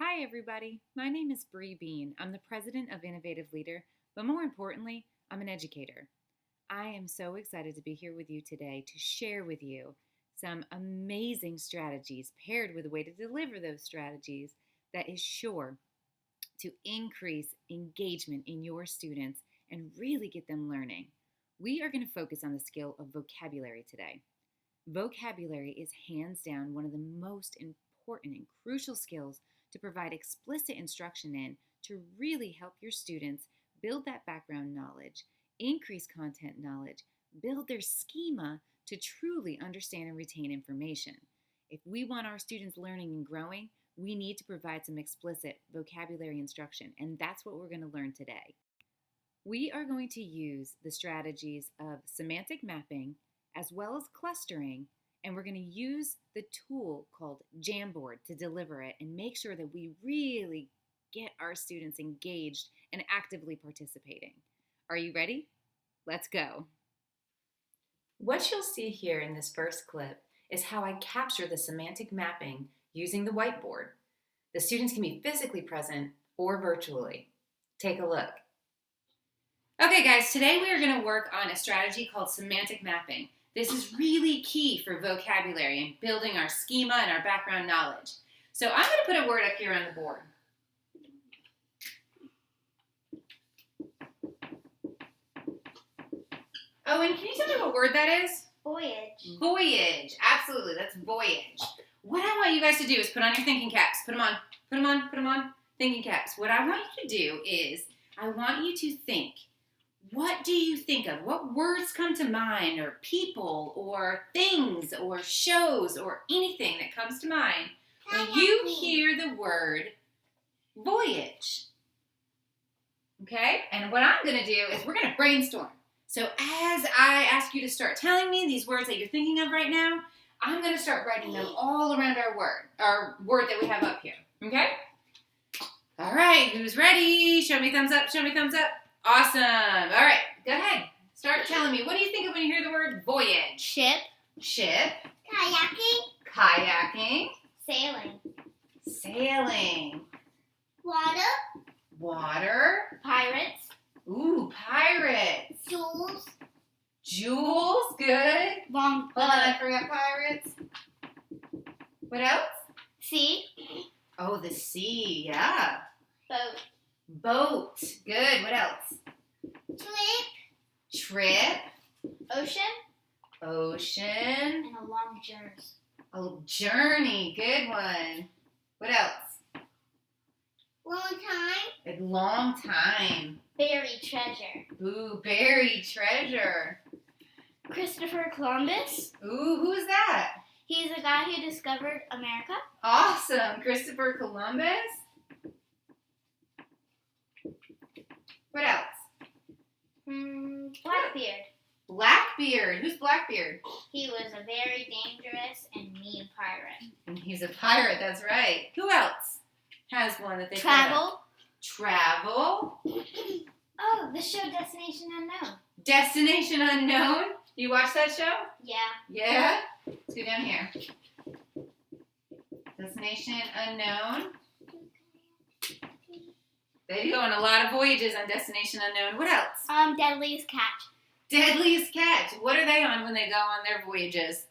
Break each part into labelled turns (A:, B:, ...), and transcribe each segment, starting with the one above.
A: Hi everybody, my name is Brie Bean. I'm the president of Innovative Leader, but more importantly, I'm an educator. I am so excited to be here with you today to share with you some amazing strategies paired with a way to deliver those strategies that is sure to increase engagement in your students and really get them learning. We are going to focus on the skill of vocabulary today. Vocabulary is hands down one of the most important and crucial skills to provide explicit instruction in to really help your students build that background knowledge, increase content knowledge, build their schema to truly understand and retain information. If we want our students learning and growing, we need to provide some explicit vocabulary instruction, and that's what we're going to learn today. We are going to use the strategies of semantic mapping as well as clustering, and we're going to use the tool called Jamboard to deliver it and make sure that we really get our students engaged and actively participating. Are you ready? Let's go. What you'll see here in this first clip is how I capture the semantic mapping using the whiteboard. The students can be physically present or virtually. Take a look. Okay guys, today we are going to work on a strategy called semantic mapping. This is really key for vocabulary and building our schema and our background knowledge. So I'm going to put a word up here on the board. Oh, and can you tell me what word that is?
B: Voyage.
A: Voyage. Absolutely, that's voyage. What I want you guys to do is put on your thinking caps. Put them on. Put them on. Put them on. Thinking caps. What I want you to do is I want you to think. What do you think of? What words come to mind, or people, or things, or shows, or anything that comes to mind when you hear the word voyage? Okay? And what I'm going to do is we're going to brainstorm. So as I ask you to start telling me these words that you're thinking of right now, I'm going to start writing them all around our word that we have up here. Okay? All right, who's ready? Show me thumbs up, show me thumbs up. Awesome. All right, go ahead. Start telling me. What do you think of when you hear the word voyage?
B: Ship.
A: Ship.
B: Kayaking.
A: Kayaking.
B: Sailing.
A: Sailing.
B: Water.
A: Water.
B: Pirates.
A: Ooh, pirates.
B: Jewels.
A: Jewels. Good.
B: Long.
A: Hold on, I forgot pirates. What else?
B: Sea.
A: Oh, the sea. Yeah.
B: Boat.
A: Boat. Good. What else?
B: Trip.
A: Trip.
B: Ocean.
A: Ocean.
B: And a long journey.
A: Oh, journey. Good one. What else?
B: Long time.
A: A long time.
B: Buried treasure.
A: Ooh, buried treasure.
B: Christopher Columbus.
A: Ooh, who's that?
B: He's the guy who discovered America.
A: Awesome. Christopher Columbus. What else?
B: Blackbeard.
A: Blackbeard. Who's Blackbeard?
B: He was a very dangerous and mean pirate.
A: And he's a pirate, that's right. Who else has one that they
B: Travel.
A: Travel.
B: Oh, the show Destination Unknown.
A: Destination Unknown. You watch that show?
B: Yeah.
A: Yeah? Let's go down here. Destination Unknown. They go on a lot of voyages on Destination Unknown. What else?
B: Deadliest Catch.
A: Deadliest Catch. What are they on when they go on their voyages?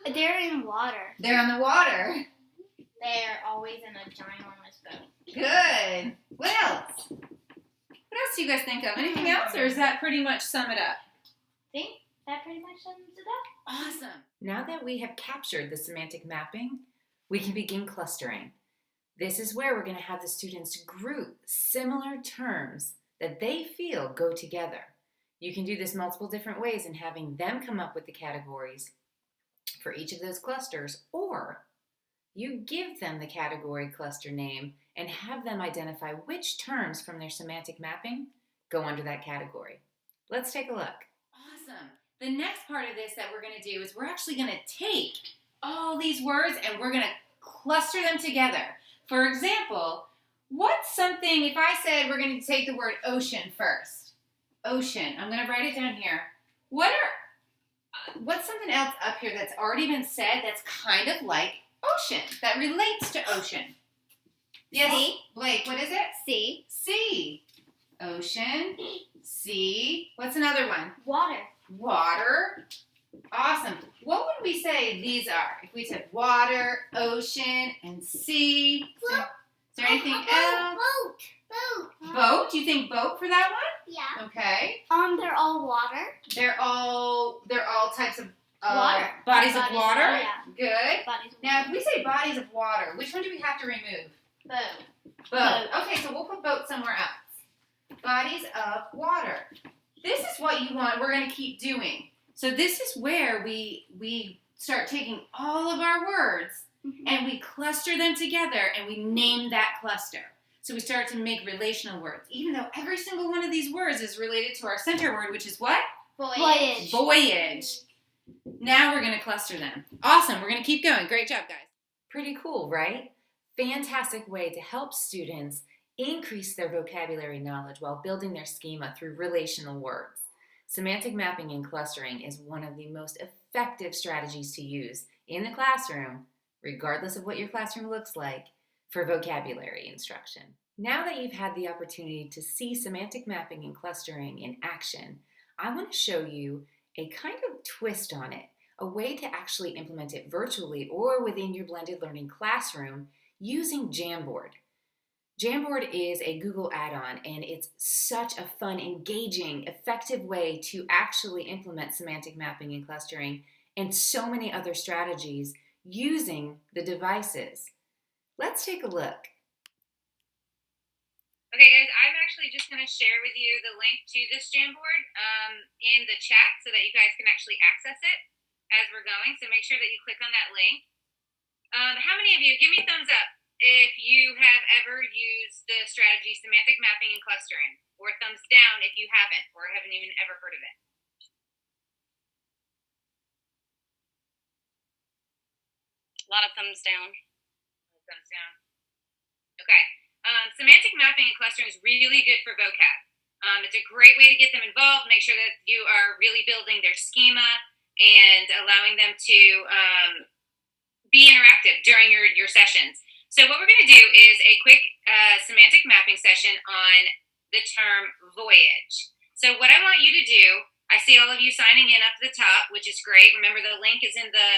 B: They're in water.
A: They're on the water.
B: They're always in a ginormous boat.
A: Good. What else? What else do you guys think of? Anything else, or does that pretty much sum it up?
B: I think that pretty much sums it up.
A: Awesome. Now that we have captured the semantic mapping, we can begin clustering. This is where we're going to have the students group similar terms that they feel go together. You can do this multiple different ways in having them come up with the categories for each of those clusters, or you give them the category cluster name and have them identify which terms from their semantic mapping go under that category. Let's take a look. Awesome. The next part of this that we're going to do is we're actually going to take all these words and we're going to cluster them together. For example, what's something, if I said we're going to take the word ocean first. Ocean. I'm going to write it down here. What's something else up here that's already been said that's kind of like ocean, that relates to ocean? Yes,
B: C.
A: Blake, what is it?
B: C.
A: C. Ocean. C. What's another one?
B: Water.
A: Water. Awesome. What would we say these are? If we said water, ocean, and sea. Is there anything else?
B: Boat.
A: Boat? You think boat for that one?
B: Yeah.
A: Okay.
B: They're all water.
A: They're all types of
B: Water.
A: Bodies of water.
B: Yeah.
A: Good.
B: Bodies of
A: Now, if we say bodies of water, which one do we have to remove?
B: Boat.
A: Boat. Okay, so we'll put boat somewhere else. Bodies of water. This is what you want. We're going to keep doing. So this is where we start taking all of our words and we cluster them together and we name that cluster. So we start to make relational words, even though every single one of these words is related to our center word, which is what?
B: Voyage.
A: Voyage. Now we're going to cluster them. Awesome. We're going to keep going. Great job, guys. Pretty cool, right? Fantastic way to help students increase their vocabulary knowledge while building their schema through relational words. Semantic mapping and clustering is one of the most effective strategies to use in the classroom, regardless of what your classroom looks like, for vocabulary instruction. Now that you've had the opportunity to see semantic mapping and clustering in action, I want to show you a kind of twist on it, a way to actually implement it virtually or within your blended learning classroom using Jamboard. Jamboard is a Google add-on, and it's such a fun, engaging, effective way to actually implement semantic mapping and clustering and so many other strategies using the devices. Let's take a look. Okay, guys, I'm actually just going to share with you the link to this Jamboard in the chat so that you guys can actually access it as we're going. So make sure that you click on that link. How many of you, give me a thumbs up if you have ever used the strategy semantic mapping and clustering, or thumbs down if you haven't or haven't even ever heard of it.
C: A lot of thumbs down.
A: Thumbs down. Okay. Semantic mapping and clustering is really good for vocab. It's a great way to get them involved, make sure that you are really building their schema and allowing them to be interactive during your sessions. So what we're going to do is a quick semantic mapping session on the term voyage. So what I want you to do, I see all of you signing in up at the top, which is great. Remember, the link is in the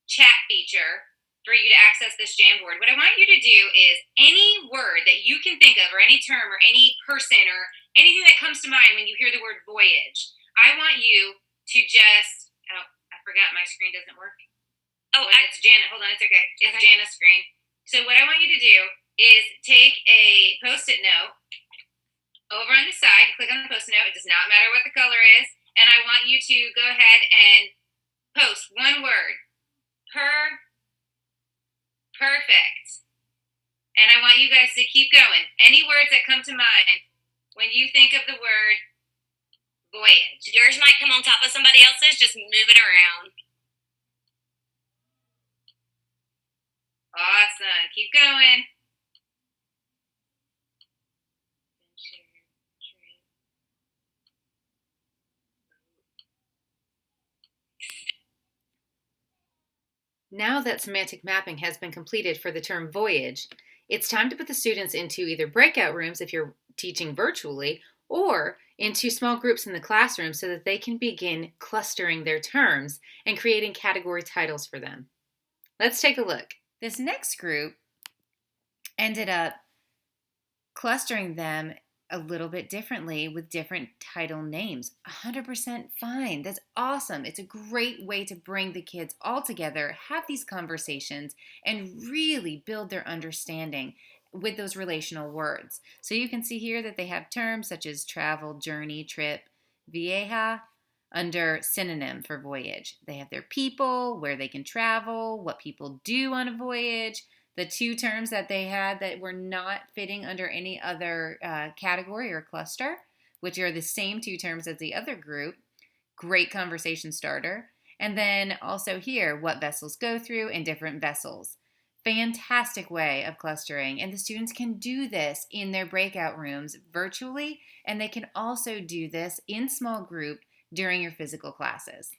A: chat feature for you to access this Jamboard. What I want you to do is any word that you can think of, or any term, or any person, or anything that comes to mind when you hear the word voyage, I want you to just, oh, I forgot my screen doesn't work. Oh, it's Janet. Hold on, it's okay. It's okay. Janet's screen. So what I want you to do is take a Post-it note over on the side, click on the Post-it note. It does not matter what the color is. And I want you to go ahead and post one word. Perfect. And I want you guys to keep going. Any words that come to mind when you think of the word voyage.
C: Yours might come on top of somebody else's. Just move it around.
A: Awesome. Keep going. Now that semantic mapping has been completed for the term voyage, it's time to put the students into either breakout rooms if you're teaching virtually, or into small groups in the classroom so that they can begin clustering their terms and creating category titles for them. Let's take a look. This next group ended up clustering them a little bit differently with different title names. 100% fine. That's awesome. It's a great way to bring the kids all together, have these conversations, and really build their understanding with those relational words. So you can see here that they have terms such as travel, journey, trip, vieja, under synonym for voyage. They have their people, where they can travel, what people do on a voyage. The two terms that they had that were not fitting under any other category or cluster, which are the same two terms as the other group. Great conversation starter. And then also here, what vessels go through and different vessels. Fantastic way of clustering. And the students can do this in their breakout rooms virtually, and they can also do this in small group during your physical classes.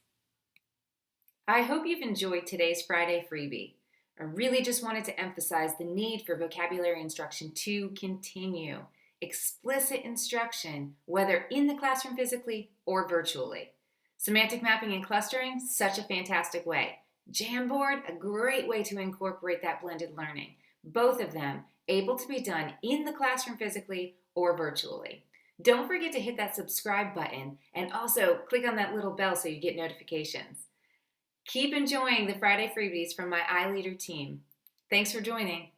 A: I hope you've enjoyed today's Friday freebie. I really just wanted to emphasize the need for vocabulary instruction to continue. Explicit instruction, whether in the classroom physically or virtually. Semantic mapping and clustering, such a fantastic way. Jamboard, a great way to incorporate that blended learning. Both of them able to be done in the classroom physically or virtually. Don't forget to hit that subscribe button and also click on that little bell so you get notifications. Keep enjoying the Friday freebies from my i-LEADR team. Thanks for joining.